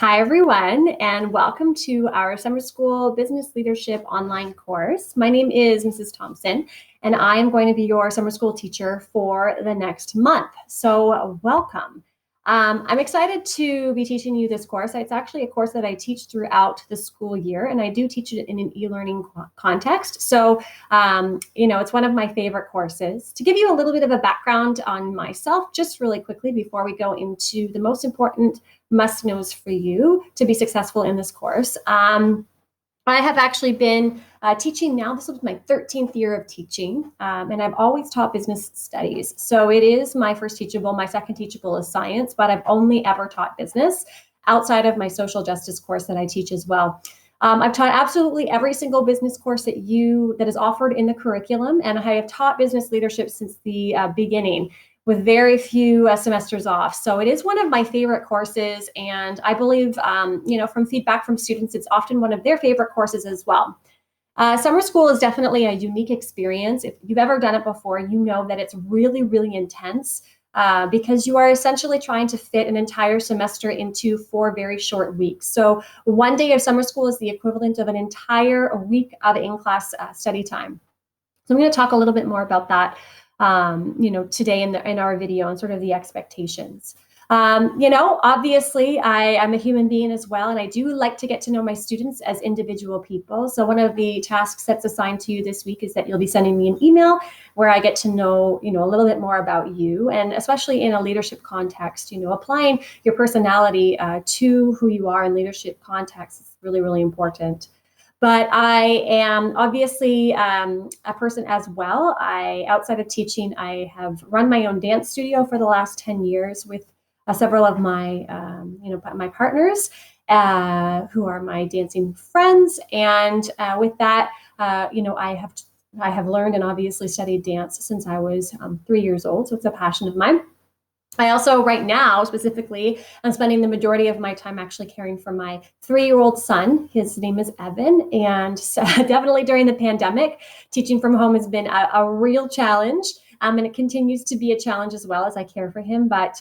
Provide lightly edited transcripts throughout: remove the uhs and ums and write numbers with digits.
Hi, everyone, and welcome to our summer school business leadership online course. My name is Mrs. Thompson, and I am going to be your summer school teacher for the next month. So welcome. I'm excited to be teaching you this course. It's actually a course that I teach throughout the school year, and I do teach it in an e-learning context. So, it's one of my favorite courses. To give you a little bit of a background on myself, just really quickly before we go into the most important must-knows for you to be successful in this course. I have actually been teaching now. This was my 13th year of teaching, and I've always taught business studies. So it is my first teachable. My second teachable is science, but I've only ever taught business outside of my social justice course that I teach as well. I've taught absolutely every single business course that is offered in the curriculum, and I have taught business leadership since the beginning, with very few semesters off. So it is one of my favorite courses. And I believe, from feedback from students, it's often one of their favorite courses as well. Summer school is definitely a unique experience. If you've ever done it before, you know that it's really, really intense because you are essentially trying to fit an entire semester into 4 very short weeks. So one day of summer school is the equivalent of an entire week of in-class study time. So I'm going to talk a little bit more about that today in our video, and sort of the expectations. Obviously I'm a human being as well, and I do like to get to know my students as individual people. So one of the tasks that's assigned to you this week is that you'll be sending me an email where I get to know, a little bit more about you, and especially in a leadership context, applying your personality to who you are in leadership context is really, really important. But I am obviously a person as well. Outside of teaching, I have run my own dance studio for the last 10 years with several of my, my partners who are my dancing friends. And with that, I have learned and obviously studied dance since I was 3 years old. So it's a passion of mine. I also, right now, specifically, I'm spending the majority of my time actually caring for my 3-year-old son. His name is Evan. And so definitely during the pandemic, teaching from home has been a real challenge. And it continues to be a challenge as well as I care for him. But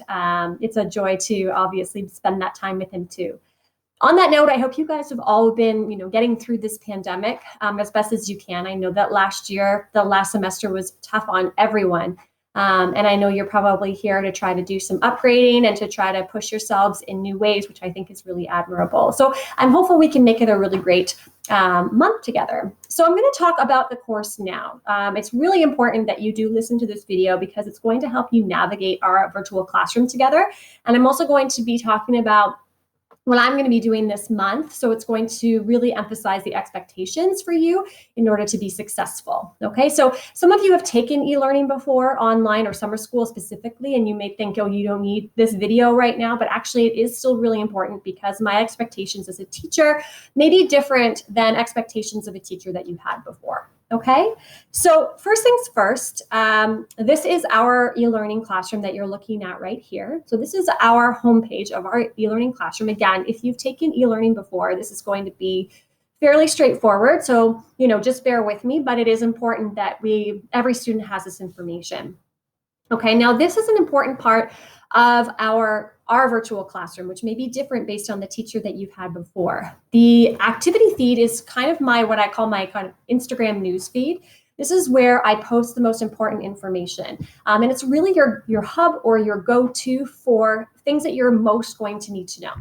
it's a joy to obviously spend that time with him too. On that note, I hope you guys have all been, getting through this pandemic as best as you can. I know that the last semester was tough on everyone. And I know you're probably here to try to do some upgrading and to try to push yourselves in new ways, which I think is really admirable. So I'm hopeful we can make it a really great month together. So I'm going to talk about the course now. It's really important that you do listen to this video because it's going to help you navigate our virtual classroom together. And I'm also going to be talking about what I'm going to be doing this month. So it's going to really emphasize the expectations for you in order to be successful. Okay, so some of you have taken e-learning before, online or summer school specifically, and you may think, oh, you don't need this video right now, but actually it is still really important because my expectations as a teacher may be different than expectations of a teacher that you had before. Okay, so first things first, this is our e-learning classroom that you're looking at right here. So this is our homepage of our e-learning classroom. Again, if you've taken e-learning before, this is going to be fairly straightforward. So, just bear with me, but it is important that every student has this information. Okay, now this is an important part of our virtual classroom, which may be different based on the teacher that you've had before. The activity feed is kind of what I call my kind of Instagram news feed. This is where I post the most important information. And it's really your hub or your go-to for things that you're most going to need to know.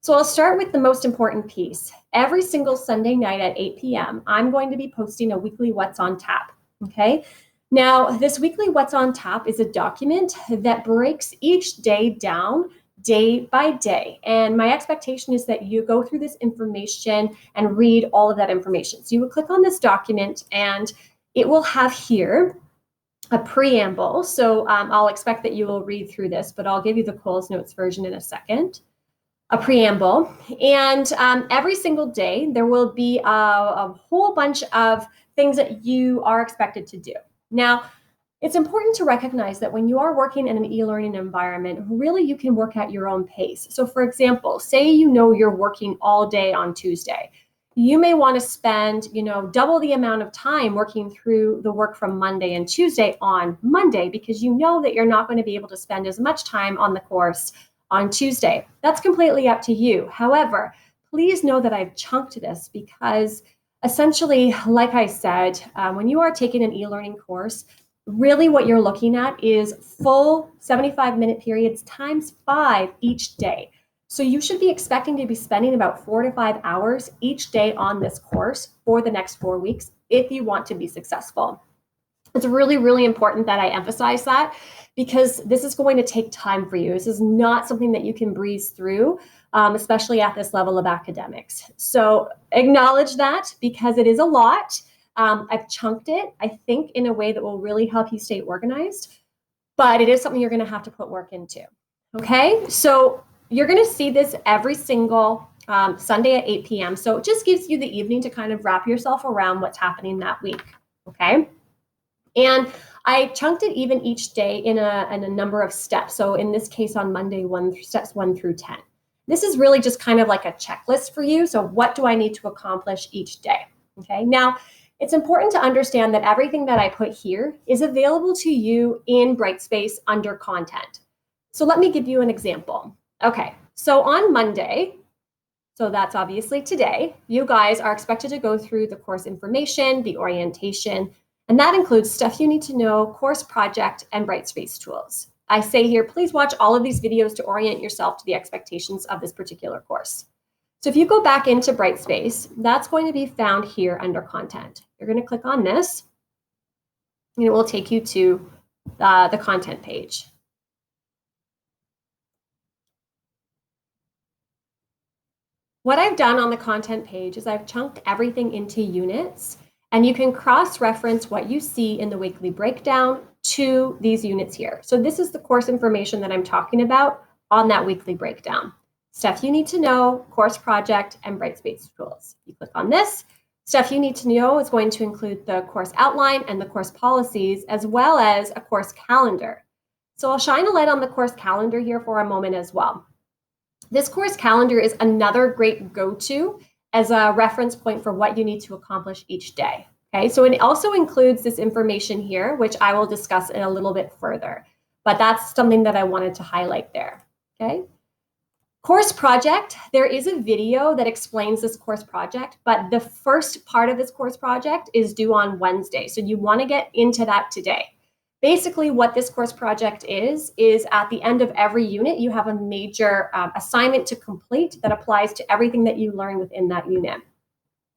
So I'll start with the most important piece. Every single Sunday night at 8 p.m., I'm going to be posting a weekly What's on Tap, okay? Now, this weekly What's on Tap is a document that breaks each day down day by day. And my expectation is that you go through this information and read all of that information. So you would click on this document and it will have here a preamble. So I'll expect that you will read through this, but I'll give you the Coles Notes version in a second. A preamble. And every single day, there will be a whole bunch of things that you are expected to do. Now, it's important to recognize that when you are working in an e-learning environment, really you can work at your own pace. So for example, say you're working all day on Tuesday. You may want to spend, double the amount of time working through the work from Monday and Tuesday on Monday because you know that you're not going to be able to spend as much time on the course on Tuesday. That's completely up to you. However, please know that I've chunked this because essentially, like I said, when you are taking an e-learning course, really what you're looking at is full 75-minute periods times 5 each day. So you should be expecting to be spending about 4 to 5 hours each day on this course for the next 4 weeks if you want to be successful. It's really, really important that I emphasize that because this is going to take time for you. This is not something that you can breeze through, especially at this level of academics. So acknowledge that because it is a lot. I've chunked it, I think, in a way that will really help you stay organized, but it is something you're going to have to put work into. Okay, so you're going to see this every single Sunday at 8 p.m. So it just gives you the evening to kind of wrap yourself around what's happening that week. Okay. And I chunked it even each day in a number of steps. So in this case, on Monday, steps 1 through 10. This is really just kind of like a checklist for you. So what do I need to accomplish each day? Okay. Now, it's important to understand that everything that I put here is available to you in Brightspace under content. So let me give you an example. Okay. So on Monday, so that's obviously today, you guys are expected to go through the course information, the orientation, and that includes stuff you need to know, course project, and Brightspace tools. I say here, please watch all of these videos to orient yourself to the expectations of this particular course. So if you go back into Brightspace, that's going to be found here under content. You're going to click on this, and it will take you to the content page. What I've done on the content page is I've chunked everything into units, and you can cross-reference what you see in the weekly breakdown to these units here. So this is the course information that I'm talking about on that weekly breakdown. Stuff you need to know, course project, and Brightspace tools. You click on this. Stuff you need to know is going to include the course outline and the course policies, as well as a course calendar. So I'll shine a light on the course calendar here for a moment as well. This course calendar is another great go-to as a reference point for what you need to accomplish each day. Okay, so it also includes this information here, which I will discuss in a little bit further, but that's something that I wanted to highlight there. Okay, course project, there is a video that explains this course project, but the first part of this course project is due on Wednesday, so you want to get into that today. Basically, what this course project is at the end of every unit, you have a major assignment to complete that applies to everything that you learn within that unit.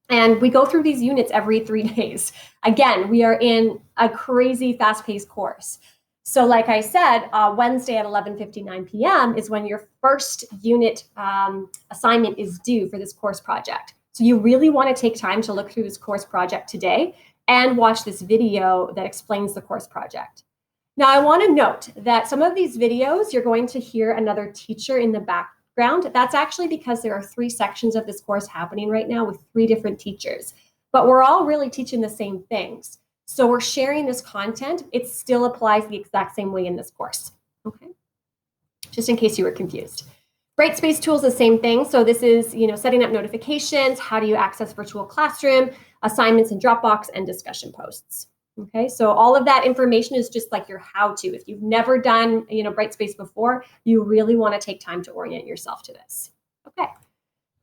And we go through these units every 3 days. Again, we are in a crazy fast-paced course. So like I said, Wednesday at 11:59 p.m. is when your first unit assignment is due for this course project. So you really want to take time to look through this course project today and watch this video that explains the course project. Now, I want to note that some of these videos, you're going to hear another teacher in the background. That's actually because there are 3 sections of this course happening right now with 3 different teachers, but we're all really teaching the same things. So we're sharing this content. It still applies the exact same way in this course, okay? Just in case you were confused. Brightspace tools, the same thing. So this is, setting up notifications, how do you access virtual classroom, assignments in Dropbox, and discussion posts. Okay, so all of that information is just like your how-to. If you've never done, Brightspace before, you really want to take time to orient yourself to this. Okay,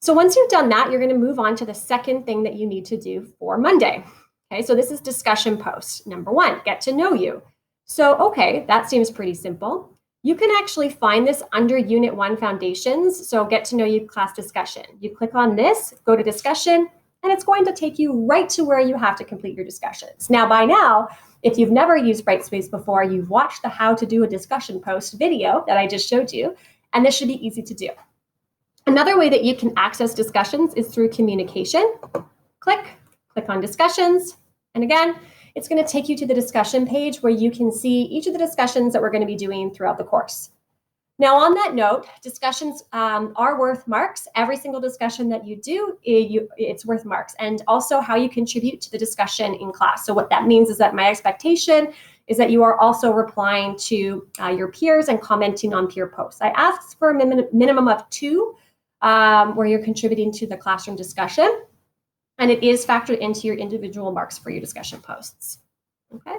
so once you've done that, you're going to move on to the second thing that you need to do for Monday. Okay, so this is discussion post. Number 1, get to know you. So, okay, that seems pretty simple. You can actually find this under Unit 1 Foundations. So get to know you class discussion. You click on this, go to discussion, and it's going to take you right to where you have to complete your discussions. Now, by now, if you've never used Brightspace before, you've watched the how to do a discussion post video that I just showed you, and this should be easy to do. Another way that you can access discussions is through communication. Click on discussions, and again, it's going to take you to the discussion page where you can see each of the discussions that we're going to be doing throughout the course. Now, on that note, discussions are worth marks. Every single discussion that you do, it's worth marks, and also how you contribute to the discussion in class. So what that means is that my expectation is that you are also replying to your peers and commenting on peer posts. I ask for a minimum of 2 where you're contributing to the classroom discussion, and it is factored into your individual marks for your discussion posts. Okay,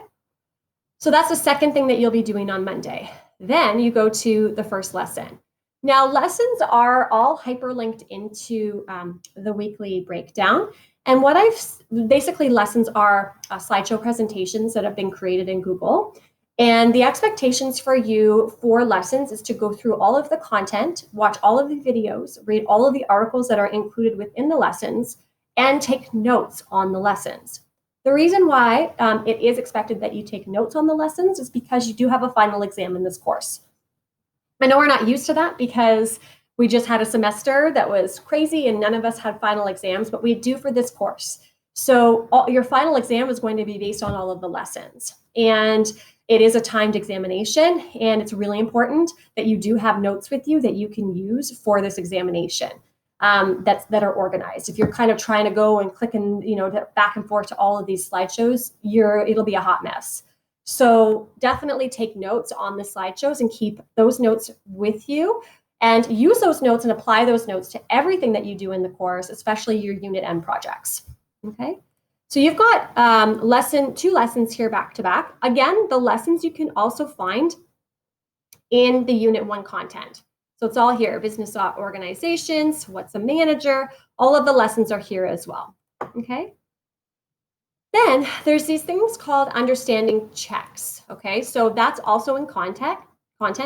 so that's the second thing that you'll be doing on Monday. Then you go to the first lesson. Now, lessons are all hyperlinked into the weekly breakdown. And what basically lessons are slideshow presentations that have been created in Google. And the expectations for you for lessons is to go through all of the content, watch all of the videos, read all of the articles that are included within the lessons, and take notes on the lessons. The reason why it is expected that you take notes on the lessons is because you do have a final exam in this course. I know we're not used to that because we just had a semester that was crazy and none of us had final exams, but we do for this course. So your final exam is going to be based on all of the lessons. And it is a timed examination, and it's really important that you do have notes with you that you can use for this examination that are organized. If you're kind of trying to go and click and back and forth to all of these slideshows, it'll be a hot mess. So definitely take notes on the slideshows and keep those notes with you and use those notes and apply those notes to everything that you do in the course, especially your unit end projects. Okay. So you've got two lessons here back to back. Again, the lessons you can also find in the Unit 1 content. So it's all here, business organizations, what's a manager, all of the lessons are here as well, okay? Then there's these things called understanding checks, okay? So that's also in content.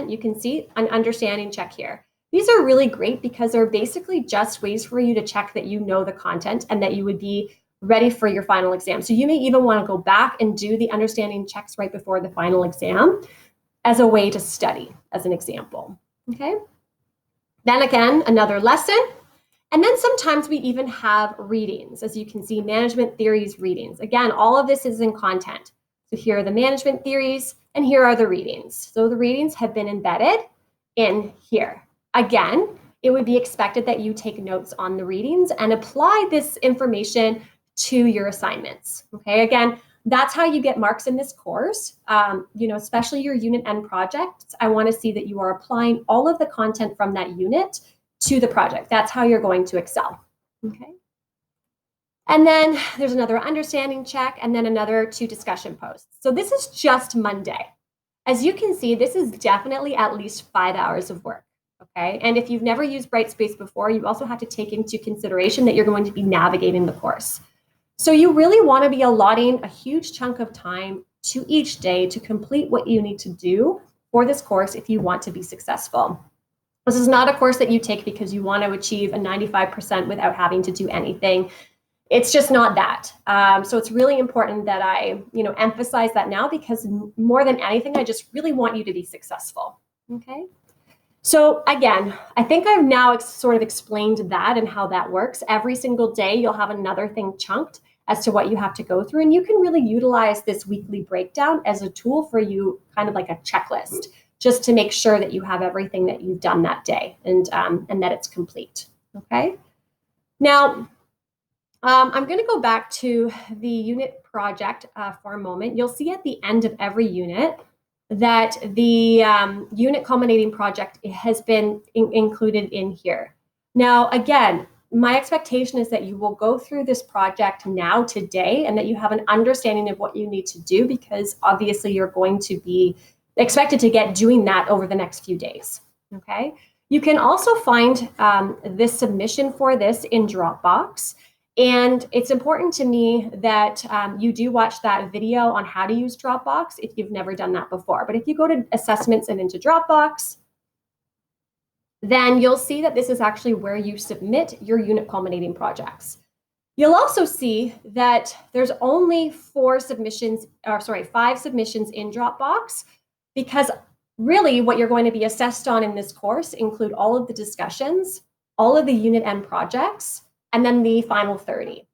You can see an understanding check here. These are really great because they're basically just ways for you to check that you know the content and that you would be ready for your final exam. So you may even want to go back and do the understanding checks right before the final exam as a way to study, as an example, okay? Then again, another lesson. And then sometimes we even have readings, as you can see, management theories readings. Again, all of this is in content. So here are the management theories, and here are the readings. So the readings have been embedded in here. Again, it would be expected that you take notes on the readings and apply this information to your assignments. Okay, again, that's how you get marks in this course. Especially your unit end projects. I want to see that you are applying all of the content from that unit to the project. That's how you're going to excel. Okay. And then there's another understanding check and then another 2 discussion posts. So this is just Monday. As you can see, this is definitely at least 5 hours of work. Okay. And if you've never used Brightspace before, you also have to take into consideration that you're going to be navigating the course. So you really want to be allotting a huge chunk of time to each day to complete what you need to do for this course if you want to be successful. This is not a course that you take because you want to achieve a 95% without having to do anything. It's just not that. So it's really important that I, emphasize that now because more than anything, I just really want you to be successful. Okay. So again, I think I've now sort of explained that and how that works. Every single day, you'll have another thing chunked as to what you have to go through. And you can really utilize this weekly breakdown as a tool for you, kind of like a checklist, just to make sure that you have everything that you've done that day and that it's complete, okay? Now, I'm gonna go back to the unit project for a moment. You'll see at the end of every unit that the unit culminating project has been included in here. Now, again, my expectation is that you will go through this project now today and that you have an understanding of what you need to do because obviously you're going to be expected to get doing that over the next few days, okay? You can also find this submission for this in Dropbox. And it's important to me that you do watch that video on how to use Dropbox if you've never done that before. But if you go to assessments and into Dropbox, then you'll see that this is actually where you submit your unit culminating projects. You'll also see that there's only 5 submissions in Dropbox because really what you're going to be assessed on in this course include all of the discussions, all of the unit end projects, and then the final 30.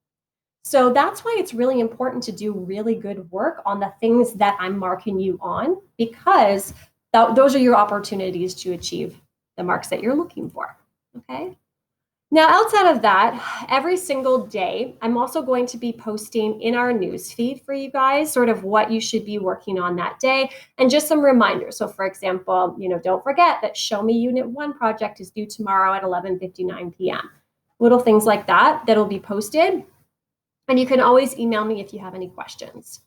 So that's why it's really important to do really good work on the things that I'm marking you on because those are your opportunities to achieve the marks that you're looking for, okay? Now, outside of that, every single day, I'm also going to be posting in our newsfeed for you guys sort of what you should be working on that day and just some reminders. So for example, don't forget that Show Me Unit 1 project is due tomorrow at 11:59 p.m. Little things like that that'll be posted. And you can always email me if you have any questions.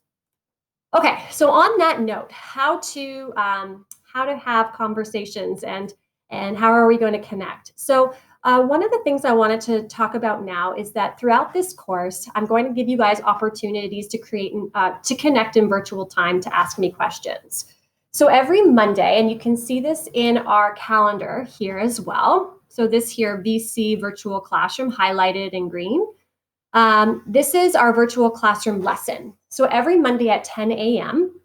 Okay, so on that note, how to have conversations and And how are we going to connect? So one of the things I wanted to talk about now is that throughout this course, I'm going to give you guys opportunities to to connect in virtual time to ask me questions. So every Monday, and you can see this in our calendar here as well. So this here, VC Virtual Classroom, highlighted in green. This is our virtual classroom lesson. So every Monday at 10 a.m.,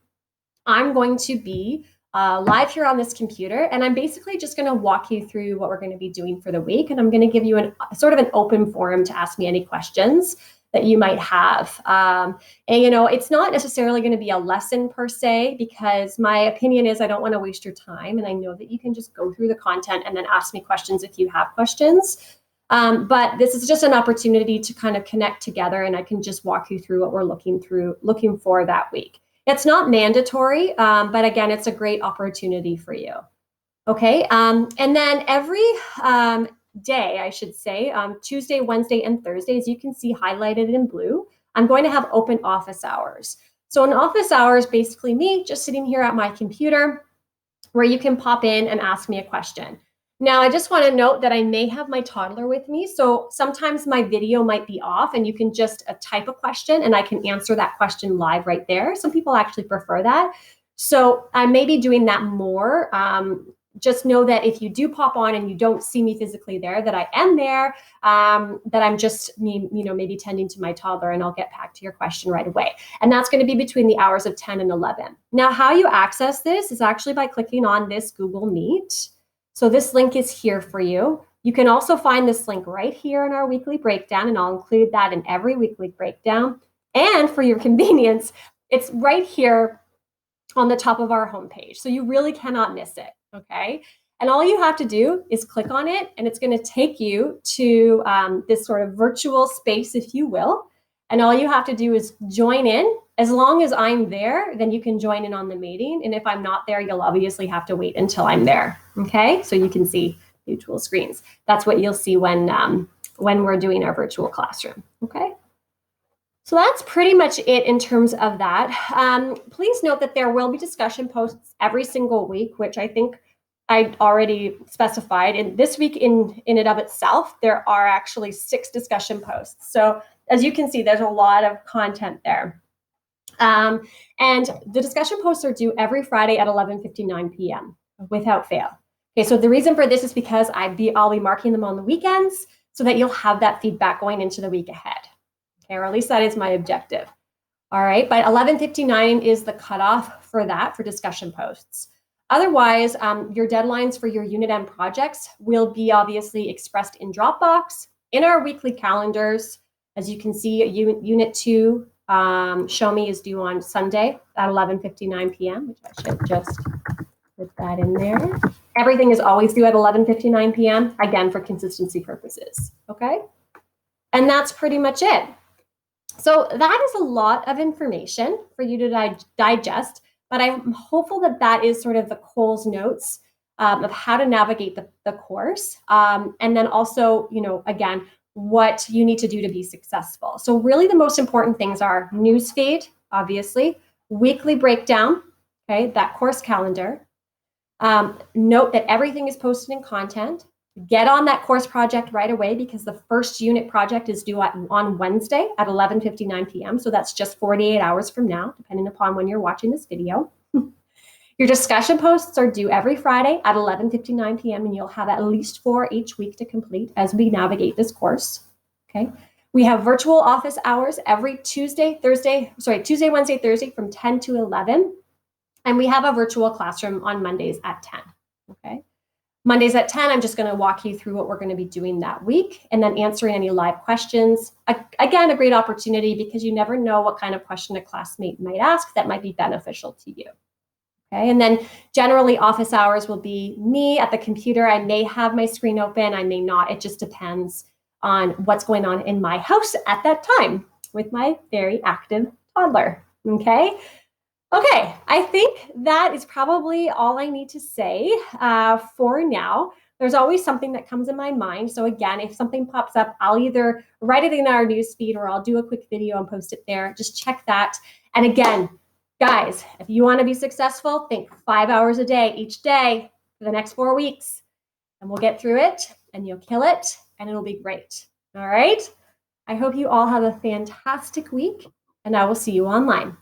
I'm going to be live here on this computer, and I'm basically just going to walk you through what we're going to be doing for the week, and I'm going to give you sort of an open forum to ask me any questions that you might have. And it's not necessarily going to be a lesson per se, because my opinion is I don't want to waste your time, and I know that you can just go through the content and then ask me questions if you have questions. But this is just an opportunity to kind of connect together, and I can just walk you through what we're looking for that week. It's not mandatory, but again, it's a great opportunity for you. Okay, and then every day, I should say, Tuesday, Wednesday, and Thursday, as you can see highlighted in blue, I'm going to have open office hours. So an office hours, basically me just sitting here at my computer, where you can pop in and ask me a question. Now, I just want to note that I may have my toddler with me, so sometimes my video might be off and you can just type a question and I can answer that question live right there. Some people actually prefer that. So I may be doing that more. Just know that if you do pop on and you don't see me physically there, that I am there, that I'm just maybe tending to my toddler, and I'll get back to your question right away. And that's going to be between the hours of 10 and 11. Now, how you access this is actually by clicking on this Google Meet. So this link is here for you. You can also find this link right here in our weekly breakdown, and I'll include that in every weekly breakdown. And for your convenience, it's right here on the top of our homepage. So you really cannot miss it, okay? And all you have to do is click on it, and it's going to take you to this sort of virtual space, if you will. And all you have to do is join in. As long as I'm there, then you can join in on the meeting. And if I'm not there, you'll obviously have to wait until I'm there, okay? So you can see mutual screens. That's what you'll see when we're doing our virtual classroom, okay? So that's pretty much it in terms of that. Please note that there will be discussion posts every single week, which I think I already specified. And this week in and of itself, there are actually 6 discussion posts. So as you can see, there's a lot of content there. And the discussion posts are due every Friday at 11:59 p.m. without fail. Okay, so the reason for this is because I'll be marking them on the weekends so that you'll have that feedback going into the week ahead. Okay, or at least that is my objective. All right, but 11:59 is the cutoff for that, for discussion posts. Otherwise, your deadlines for your unit end projects will be obviously expressed in Dropbox, in our weekly calendars. As you can see, Unit 2, Show Me, is due on Sunday at 11:59 p.m., which I should just put that in there. Everything is always due at 11:59 p.m., again, for consistency purposes, okay? And that's pretty much it. So that is a lot of information for you to digest, but I'm hopeful that that is sort of the Coles Notes of how to navigate the course. And then also, again, what you need to do to be successful. So really the most important things are newsfeed, obviously, weekly breakdown, okay, that course calendar. Note that everything is posted in content. Get on that course project right away, because the first unit project is due on Wednesday at 11:59 p.m. So that's just 48 hours from now, depending upon when you're watching this video. Your discussion posts are due every Friday at 11:59 p.m. and you'll have at least 4 each week to complete as we navigate this course. Okay. We have virtual office hours every Tuesday, Wednesday, Thursday from 10 to 11. And we have a virtual classroom on Mondays at 10. Okay. Mondays at 10, I'm just going to walk you through what we're going to be doing that week and then answering any live questions. Again, a great opportunity, because you never know what kind of question a classmate might ask that might be beneficial to you. Okay, and then generally office hours will be me at the computer. I may have my screen open, I may not. It just depends on what's going on in my house at that time with my very active toddler. Okay. Okay, I think that is probably all I need to say for now. There's always something that comes in my mind. So again, if something pops up, I'll either write it in our newsfeed or I'll do a quick video and post it there. Just check that. And again, guys, if you want to be successful, think 5 hours a day each day for the next 4 weeks. and we'll get through it, and you'll kill it, and it'll be great. All right? I hope you all have a fantastic week, and I will see you online.